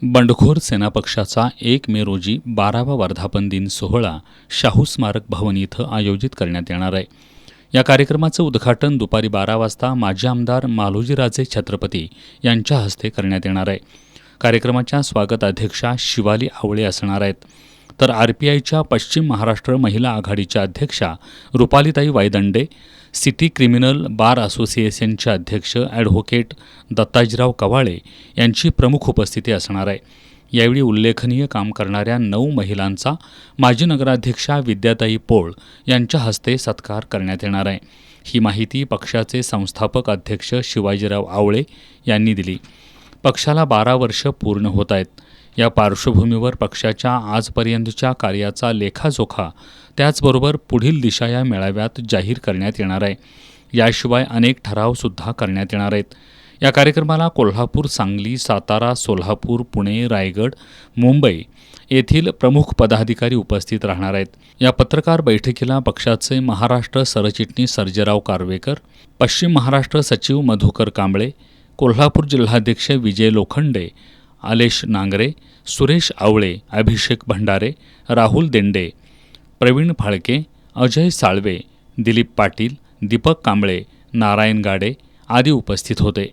बंडखोर सेना पक्षाचा 1 मे रोजी 12वा वर्धापन दिन सोहळा शाहू स्मारक भवन इथं आयोजित करण्यात येणार आहे. या कार्यक्रमाचं उद्घाटन दुपारी 12 वाजता माजी आमदार मालोजीराजे छत्रपती यांच्या हस्ते करण्यात येणार आहे. कार्यक्रमाच्या स्वागत अध्यक्षा शिवाली आवळे असणार आहेत. तर RPIच्या पश्चिम महाराष्ट्र महिला आघाडीच्या अध्यक्षा रुपालीताई वायदंडे, सिटी क्रिमिनल बार असोसिएशनचे अध्यक्ष ॲडव्होकेट दत्ताजीराव कवाळे यांची प्रमुख उपस्थिती असणार आहे. यावेळी उल्लेखनीय काम करणाऱ्या 9 महिलांचा माजी नगराध्यक्षा विद्याताई पोळ यांच्या हस्ते सत्कार करण्यात येणार आहे. ही माहिती पक्षाचे संस्थापक अध्यक्ष शिवाजीराव आवळे यांनी दिली. पक्षाला 12 वर्ष पूर्ण होत आहेत. या पार्श्वभूमीवर पक्षाच्या आजपर्यंतच्या कार्याचा लेखाजोखा, त्याचबरोबर पुढील दिशा या मेळाव्यात जाहीर करण्यात येणार आहे. याशिवाय अनेक ठरावसुद्धा करण्यात येणार आहेत. या कार्यक्रमाला कोल्हापूर, सांगली, सातारा, सोलापूर, पुणे, रायगड, मुंबई येथील प्रमुख पदाधिकारी उपस्थित राहणार आहेत. या पत्रकार बैठकीला पक्षाचे महाराष्ट्र सरचिटणीस सर्जेराव कारवेकर, पश्चिम महाराष्ट्र सचिव मधुकर कांबळे, कोल्हापूर जिल्हाध्यक्ष विजय लोखंडे, आलेश नांगरे, सुरेश आवळे, अभिषेक भंडारे, राहुल देंडे, प्रवीण फाळके, अजय साळवे, दिलीप पाटील, दीपक कांबळे, नारायण गाडे आदी उपस्थित होते.